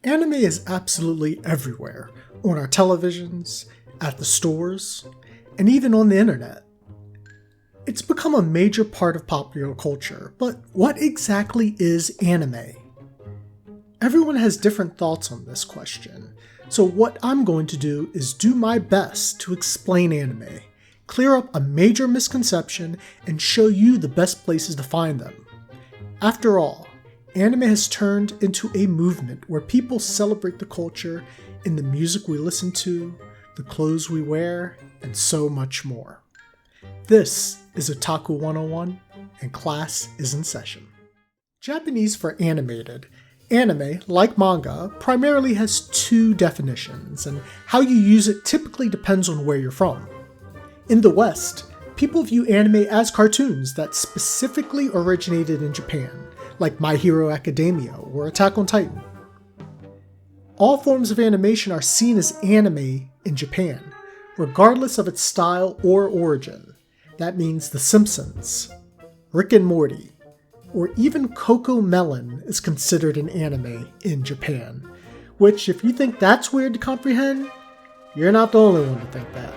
Anime is absolutely everywhere, on our televisions, at the stores, and even on the internet. It's become a major part of popular culture, but what exactly is anime? Everyone has different thoughts on this question, so what I'm going to do is do my best to explain anime, clear up a major misconception, and show you the best places to find them. After all, anime has turned into a movement where people celebrate the culture in the music we listen to, the clothes we wear, and so much more. This is Otaku 101, and class is in session. Japanese for animated. Anime, like manga, primarily has two definitions, and how you use it typically depends on where you're from. In the West, people view anime as cartoons that specifically originated in Japan, like My Hero Academia or Attack on Titan. All forms of animation are seen as anime in Japan, regardless of its style or origin. That means The Simpsons, Rick and Morty, or even Coco Melon is considered an anime in Japan, which, if you think that's weird to comprehend, you're not the only one to think that.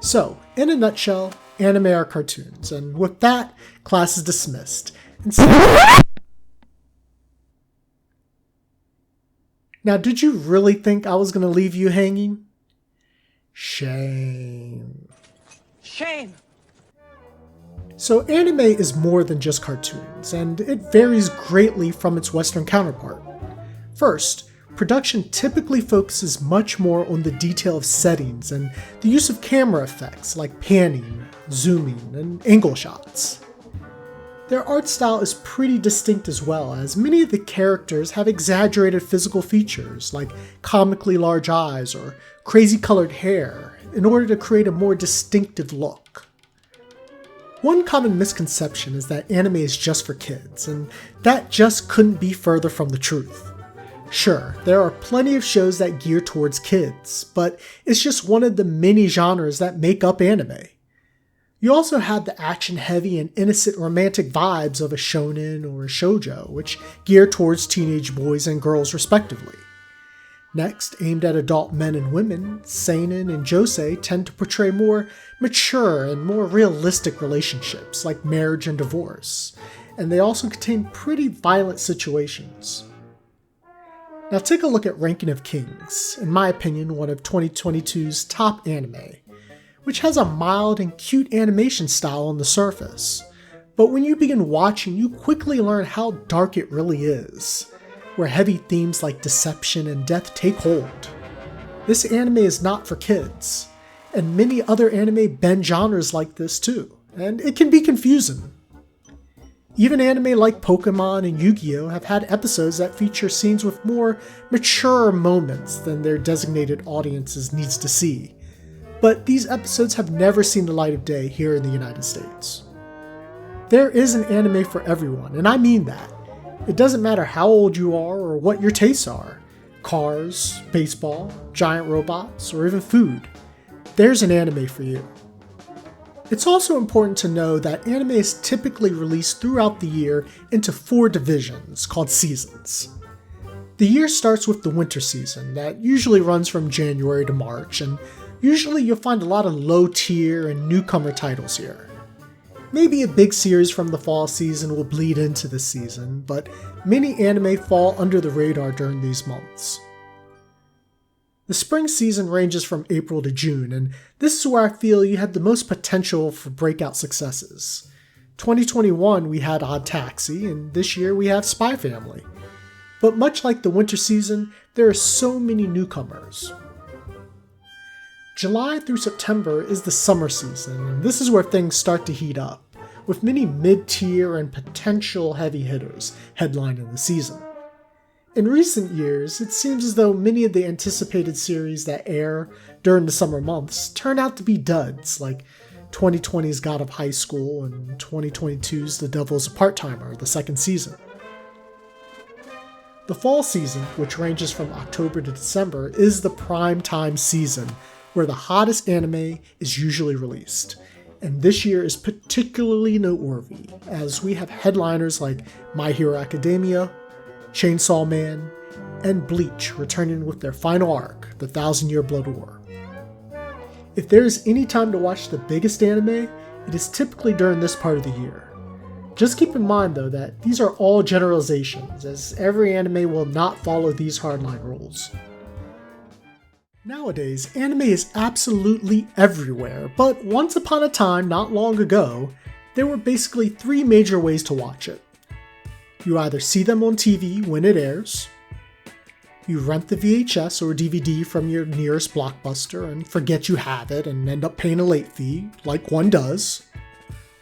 So, in a nutshell, anime are cartoons, and with that, class is dismissed. Now, did you really think I was going to leave you hanging? Shame. Shame! So anime is more than just cartoons, and it varies greatly from its Western counterpart. First, production typically focuses much more on the detail of settings and the use of camera effects like panning, zooming, and angle shots. Their art style is pretty distinct as well, as many of the characters have exaggerated physical features like comically large eyes or crazy colored hair in order to create a more distinctive look. One common misconception is that anime is just for kids, and that just couldn't be further from the truth. Sure, there are plenty of shows that gear towards kids, but it's just one of the many genres that make up anime. You also have the action-heavy and innocent romantic vibes of a shonen or a shoujo, which gear towards teenage boys and girls respectively. Next, aimed at adult men and women, seinen and josei tend to portray more mature and more realistic relationships like marriage and divorce, and they also contain pretty violent situations. Now take a look at Ranking of Kings, in my opinion one of 2022's top anime, which has a mild and cute animation style on the surface, but when you begin watching you quickly learn how dark it really is, where heavy themes like deception and death take hold. This anime is not for kids, and many other anime bend genres like this too, and it can be confusing. Even anime like Pokemon and Yu-Gi-Oh! Have had episodes that feature scenes with more mature moments than their designated audiences needs to see, but these episodes have never seen the light of day here in the United States. There is an anime for everyone, and I mean that. It doesn't matter how old you are or what your tastes are. Cars, baseball, giant robots, or even food. There's an anime for you. It's also important to know that anime is typically released throughout the year into 4 divisions called seasons. The year starts with the winter season that usually runs from January to March, and usually you'll find a lot of low tier and newcomer titles here. Maybe a big series from the fall season will bleed into this season, but many anime fall under the radar during these months. The spring season ranges from April to June, and this is where I feel you have the most potential for breakout successes. 2021 we had Odd Taxi, and this year we have Spy Family. But much like the winter season, there are so many newcomers. July through September is the summer season, and this is where things start to heat up, with many mid-tier and potential heavy hitters headlining the season. In recent years, it seems as though many of the anticipated series that air during the summer months turn out to be duds, like 2020's God of High School and 2022's The Devil's a Part-Timer, the second season. The fall season, which ranges from October to December, is the prime time season where the hottest anime is usually released, and this year is particularly noteworthy as we have headliners like My Hero Academia, Chainsaw Man, and Bleach returning with their final arc, the Thousand Year Blood War. If there is any time to watch the biggest anime, it is typically during this part of the year. Just keep in mind though that these are all generalizations, as every anime will not follow these hardline rules. Nowadays, anime is absolutely everywhere, but once upon a time not long ago, there were basically 3 major ways to watch it. You either see them on TV when it airs, you rent the VHS or DVD from your nearest Blockbuster and forget you have it and end up paying a late fee, like one does.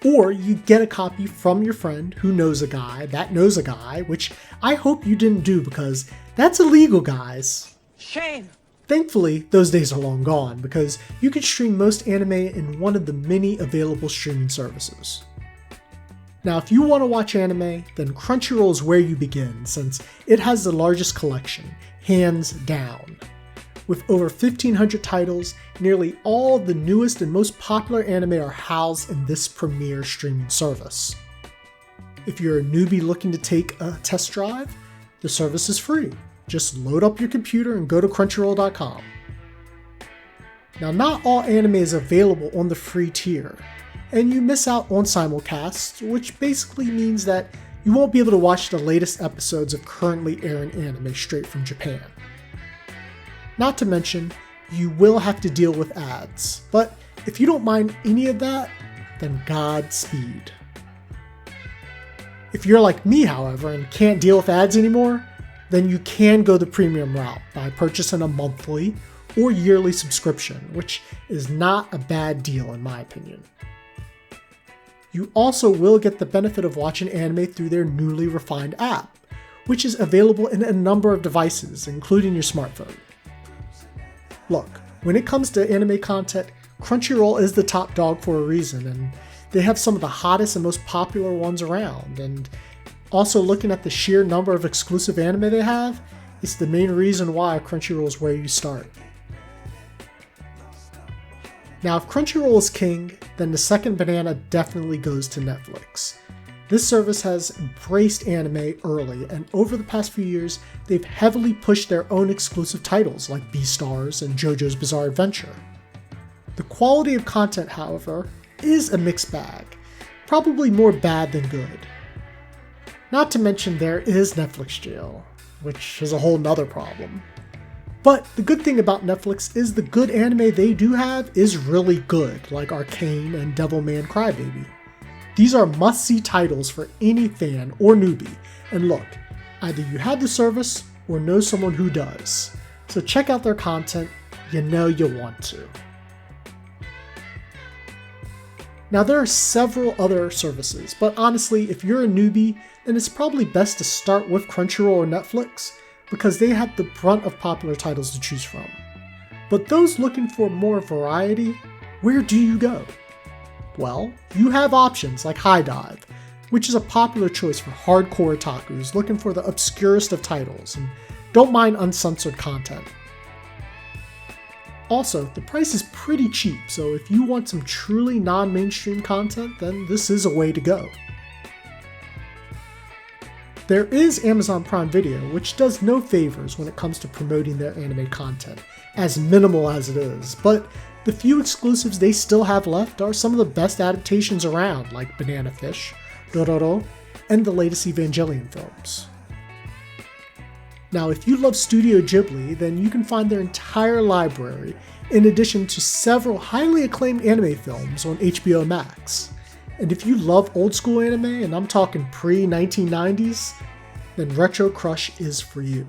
Or you get a copy from your friend who knows a guy that knows a guy, which I hope you didn't do because that's illegal, guys. Shame! Thankfully, those days are long gone because you can stream most anime in one of the many available streaming services. Now, if you want to watch anime, then Crunchyroll is where you begin since it has the largest collection, hands down. With over 1,500 titles, nearly all of the newest and most popular anime are housed in this premier streaming service. If you're a newbie looking to take a test drive, the service is free. Just load up your computer and go to Crunchyroll.com. Now, not all anime is available on the free tier, and you miss out on simulcasts, which basically means that you won't be able to watch the latest episodes of currently airing anime straight from Japan. Not to mention, you will have to deal with ads, but if you don't mind any of that, then Godspeed. If you're like me, however, and can't deal with ads anymore, then you can go the premium route by purchasing a monthly or yearly subscription, which is not a bad deal in my opinion. You also will get the benefit of watching anime through their newly refined app, which is available in a number of devices, including your smartphone. Look, when it comes to anime content, Crunchyroll is the top dog for a reason, and they have some of the hottest and most popular ones around, and also looking at the sheer number of exclusive anime they have, it's the main reason why Crunchyroll is where you start. Now, if Crunchyroll is king, then the second banana definitely goes to Netflix. This service has embraced anime early, and over the past few years, they've heavily pushed their own exclusive titles like Beastars and JoJo's Bizarre Adventure. The quality of content, however, is a mixed bag, probably more bad than good. Not to mention there is Netflix jail, which is a whole nother problem. But the good thing about Netflix is the good anime they do have is really good, like Arcane and Devilman Crybaby. These are must-see titles for any fan or newbie, and look, either you have the service or know someone who does. So check out their content, you know you'll want to. Now there are several other services, but honestly, if you're a newbie, then it's probably best to start with Crunchyroll or Netflix, because they have the brunt of popular titles to choose from. But those looking for more variety, where do you go? Well, you have options like High Dive, which is a popular choice for hardcore otakus looking for the obscurest of titles and don't mind uncensored content. Also, the price is pretty cheap, so if you want some truly non-mainstream content, then this is a way to go. There is Amazon Prime Video, which does no favors when it comes to promoting their anime content, as minimal as it is, but the few exclusives they still have left are some of the best adaptations around, like Banana Fish, Dororo, and the latest Evangelion films. Now, if you love Studio Ghibli, then you can find their entire library, in addition to several highly acclaimed anime films on HBO Max. And if you love old school anime, and I'm talking pre-1990s, then Retro Crush is for you.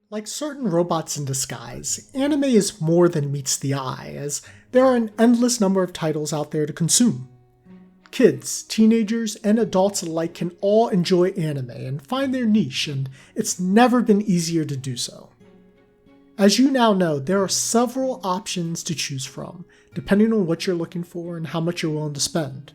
Like certain robots in disguise, anime is more than meets the eye, as there are an endless number of titles out there to consume. Kids, teenagers, and adults alike can all enjoy anime and find their niche, and it's never been easier to do so. As you now know, there are several options to choose from, depending on what you're looking for and how much you're willing to spend.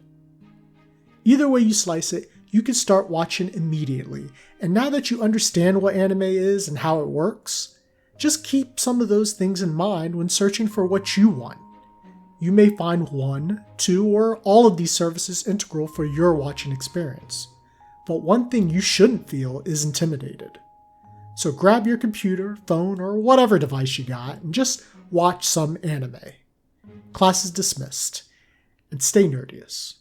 Either way you slice it, you can start watching immediately, and now that you understand what anime is and how it works, just keep some of those things in mind when searching for what you want. You may find one, two, or all of these services integral for your watching experience. But one thing you shouldn't feel is intimidated. So grab your computer, phone, or whatever device you got and just watch some anime. Class is dismissed. And stay nerdious.